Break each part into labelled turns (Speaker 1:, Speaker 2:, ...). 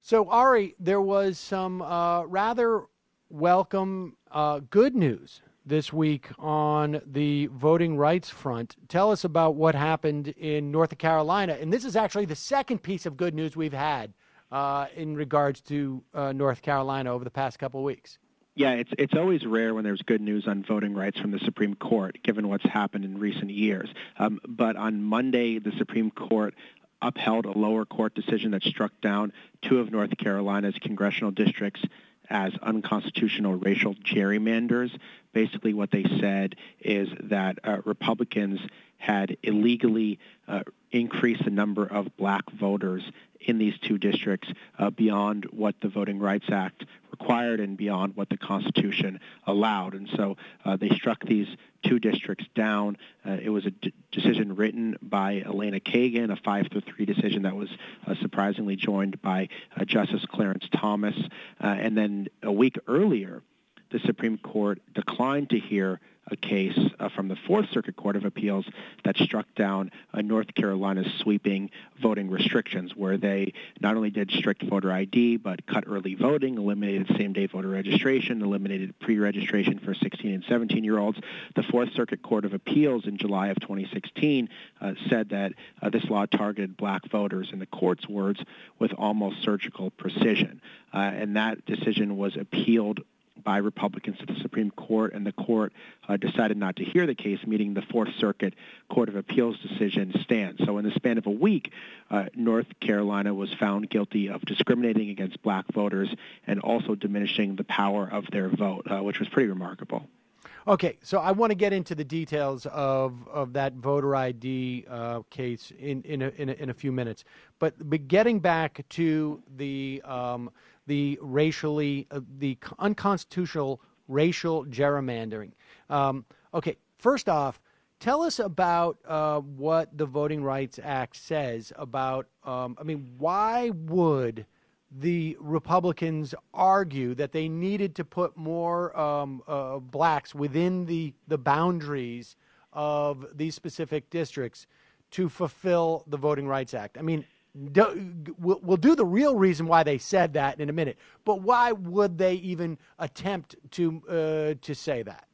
Speaker 1: So, Ari, there was some rather welcome good news this week on the voting rights front. Tell us about what happened in North Carolina. And this is actually the second piece of good news we've had in regards to North Carolina over the past couple of weeks.
Speaker 2: Yeah, it's always rare when there's good news on voting rights from the Supreme Court, given what's happened in recent years. But on Monday, the Supreme Court upheld a lower court decision that struck down two of North Carolina's congressional districts as unconstitutional racial gerrymanders. Basically what they said is that Republicans had illegally increased the number of black voters in these two districts beyond what the Voting Rights Act required and beyond what the Constitution allowed. And so they struck these two districts down. It was a decision written by Elena Kagan, a 5-3 decision that was surprisingly joined by Justice Clarence Thomas. And then a week earlier, the Supreme Court declined to hear a case from the Fourth Circuit Court of Appeals that struck down North Carolina's sweeping voting restrictions, where they not only did strict voter ID, but cut early voting, eliminated same-day voter registration, eliminated pre-registration for 16 and 17-year-olds. The Fourth Circuit Court of Appeals in July of 2016 said that this law targeted black voters, in the court's words, with almost surgical precision. And that decision was appealed by Republicans to the Supreme Court, and the court decided not to hear the case, meaning the Fourth Circuit Court of Appeals decision stands. So in the span of a week, North Carolina was found guilty of discriminating against black voters and also diminishing the power of their vote, which was pretty remarkable.
Speaker 1: Okay, so I want to get into the details of that voter ID case in a few minutes, but getting back to the unconstitutional racial gerrymandering. Okay, first off, tell us about what the Voting Rights Act says about. Why would the Republicans argue that they needed to put more blacks within the boundaries of these specific districts to fulfill the Voting Rights Act? I mean, we'll do the real reason why they said that in a minute, but why would they even attempt to say that?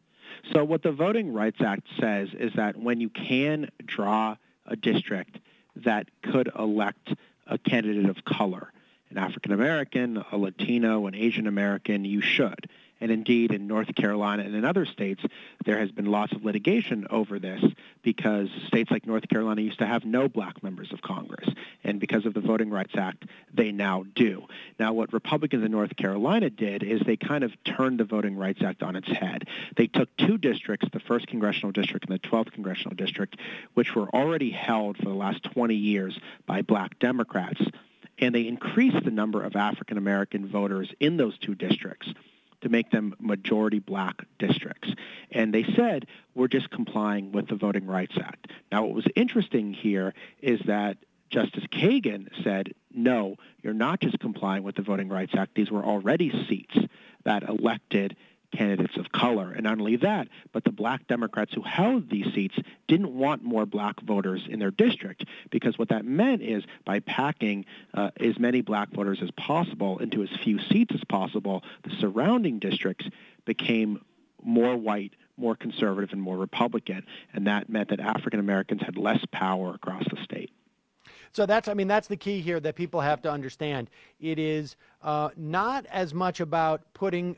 Speaker 2: So what the Voting Rights Act says is that when you can draw a district that could elect a candidate of color, an African American, a Latino, an Asian American, you should. And indeed, in North Carolina and in other states, there has been lots of litigation over this because states like North Carolina used to have no black members of Congress. And because of the Voting Rights Act, they now do. Now, what Republicans in North Carolina did is they kind of turned the Voting Rights Act on its head. They took two districts, the 1st Congressional District and the 12th Congressional District, which were already held for the last 20 years by black Democrats, and they increased the number of African American voters in those two districts to make them majority black districts. And they said, we're just complying with the Voting Rights Act. Now, what was interesting here is that Justice Kagan said, no, you're not just complying with the Voting Rights Act. These were already seats that elected candidates of color. And not only that, but the black Democrats who held these seats didn't want more black voters in their district, because what that meant is by packing as many black voters as possible into as few seats as possible, the surrounding districts became more white, more conservative, and more Republican. And that meant that African Americans had less power across the state.
Speaker 1: So that's the key here that people have to understand. It is not as much about putting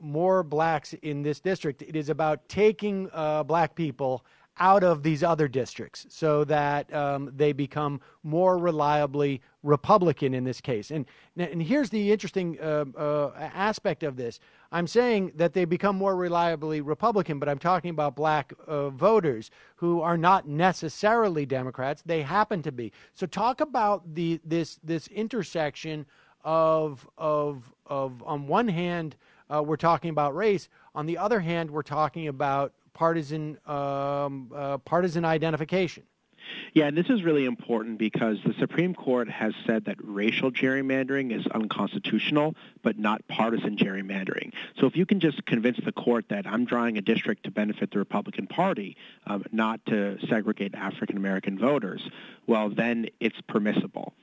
Speaker 1: more blacks in this district. It is about taking black people out of these other districts so that they become more reliably Republican in this case. And here's the interesting aspect of this. I'm saying that they become more reliably Republican, but I'm talking about black voters who are not necessarily Democrats. They happen to be. So talk about this intersection of on one hand, we're talking about race. On the other hand, we're talking about partisan identification.
Speaker 2: Yeah, and this is really important because the Supreme Court has said that racial gerrymandering is unconstitutional, but not partisan gerrymandering. So if you can just convince the court that I'm drawing a district to benefit the Republican Party, not to segregate African American voters, well, then it's permissible.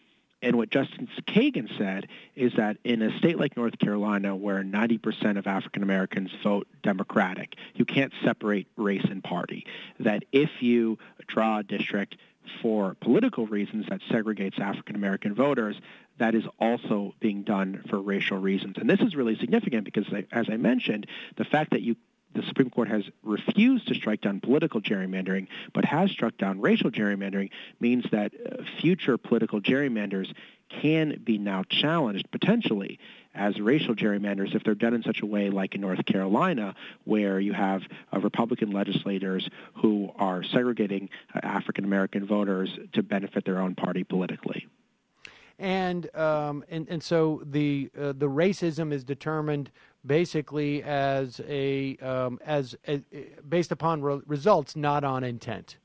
Speaker 2: And what Justice Kagan said is that in a state like North Carolina, where 90% of African Americans vote Democratic, you can't separate race and party. That if you draw a district for political reasons that segregates African American voters, that is also being done for racial reasons. And this is really significant because, as I mentioned, the fact that the Supreme Court has refused to strike down political gerrymandering but has struck down racial gerrymandering means that future political gerrymanders can be now challenged potentially as racial gerrymanders if they're done in such a way like in North Carolina, where you have Republican legislators who are segregating African American voters to benefit their own party politically.
Speaker 1: And so the racism is determined basically as based upon results, not on intent.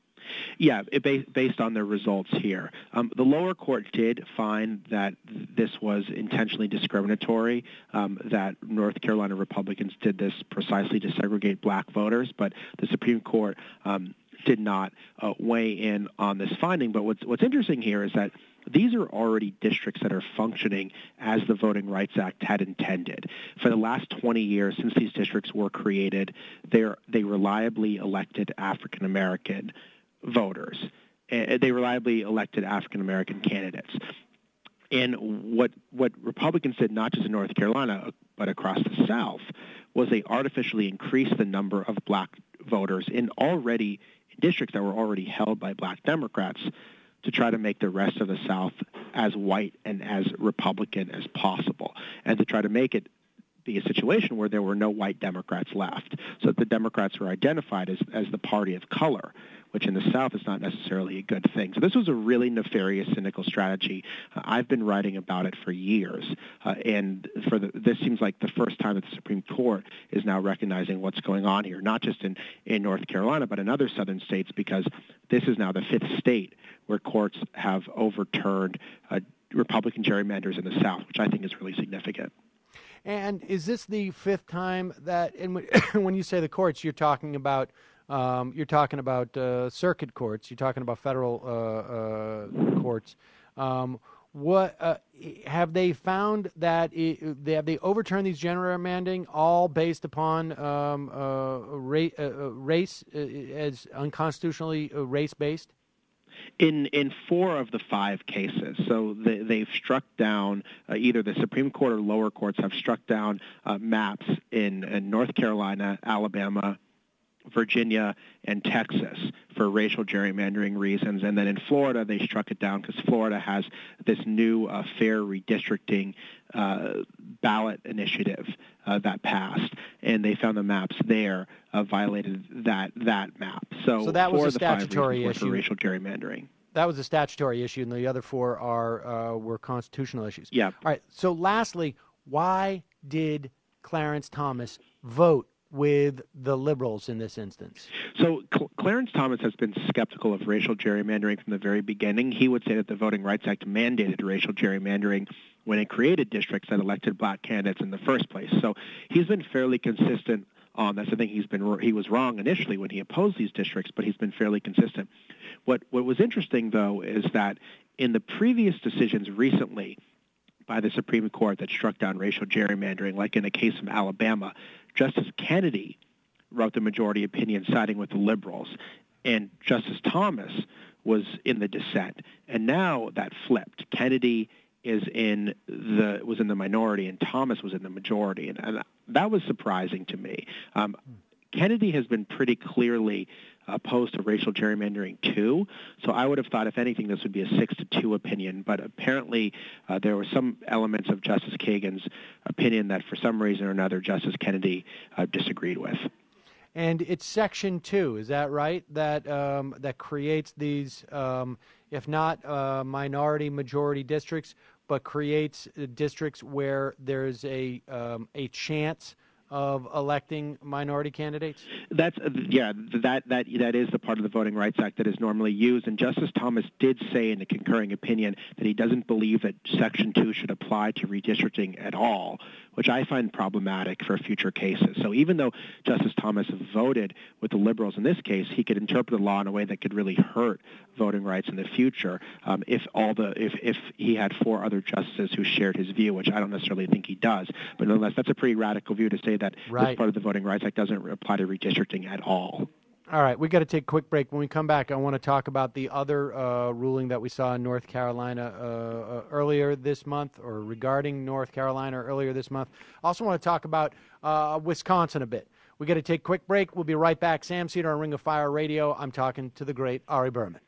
Speaker 2: Yeah, based on the results here. The lower court did find that this was intentionally discriminatory, that North Carolina Republicans did this precisely to segregate black voters, but the Supreme Court did not weigh in on this finding. But what's interesting here is that these are already districts that are functioning as the Voting Rights Act had intended. For the last 20 years since these districts were created, they reliably elected African American voters. They reliably elected African American candidates. And what Republicans did, not just in North Carolina, but across the South, was they artificially increased the number of black voters in districts that were already held by black Democrats to try to make the rest of the South as white and as Republican as possible, and to try to make it be a situation where there were no white Democrats left, so that the Democrats were identified as the party of color, which in the South is not necessarily a good thing. So this was a really nefarious, cynical strategy. I've been writing about it for years, and this seems like the first time that the Supreme Court is now recognizing what's going on here, not just in North Carolina, but in other southern states, because this is now the fifth state where courts have overturned Republican gerrymanders in the South, which I think is really significant.
Speaker 1: And is this the fifth time that, and when you say the courts, you're talking about circuit courts, you're talking about federal courts. What have they found that have they overturned these gerrymandering all based upon race as unconstitutionally race-based?
Speaker 2: In 4 of the 5 cases. So they've struck down, either the Supreme Court or lower courts have struck down maps in North Carolina, Alabama, Virginia, and Texas for racial gerrymandering reasons. And then in Florida, they struck it down because Florida has this new fair redistricting ballot initiative that passed, and they found the maps there violated that map. So
Speaker 1: that was a statutory issue
Speaker 2: for racial gerrymandering.
Speaker 1: That was a statutory issue, and the other 4 were constitutional issues.
Speaker 2: Yeah.
Speaker 1: All right. So lastly, why did Clarence Thomas vote with the liberals in this instance?
Speaker 2: So Clarence Thomas has been skeptical of racial gerrymandering from the very beginning. He would say that the Voting Rights Act mandated racial gerrymandering when it created districts that elected black candidates in the first place. So he's been fairly consistent on this. I think he was wrong initially when he opposed these districts, but he's been fairly consistent. What was interesting, though, is that in the previous decisions recently by the Supreme Court that struck down racial gerrymandering, like in the case of Alabama, Justice Kennedy wrote the majority opinion siding with the liberals, and Justice Thomas was in the dissent. And now that flipped. Kennedy was in the minority, and Thomas was in the majority, and that was surprising to me. Kennedy has been pretty clearly opposed to racial gerrymandering too, so I would have thought, if anything, this would be a 6-2 opinion, but apparently there were some elements of Justice Kagan's opinion that for some reason or another Justice Kennedy disagreed with.
Speaker 1: And it's Section 2, is that right, that creates these, if not minority-majority districts, but creates districts where there's a chance of electing minority candidates?
Speaker 2: That is the part of the Voting Rights Act that is normally used. And Justice Thomas did say in a concurring opinion that he doesn't believe that Section 2 should apply to redistricting at all, which I find problematic for future cases. So even though Justice Thomas voted with the liberals in this case, he could interpret the law in a way that could really hurt voting rights in the future if he had 4 other justices who shared his view, which I don't necessarily think he does. But nonetheless, that's a pretty radical view to say that this part of the Voting Rights Act doesn't apply to redistricting at all.
Speaker 1: All right, we got to take a quick break. When we come back, I want to talk about the other ruling that we saw in North Carolina earlier this month, or regarding North Carolina earlier this month. I also want to talk about Wisconsin a bit. We got to take a quick break. We'll be right back. Sam Seder on Ring of Fire Radio. I'm talking to the great Ari Berman.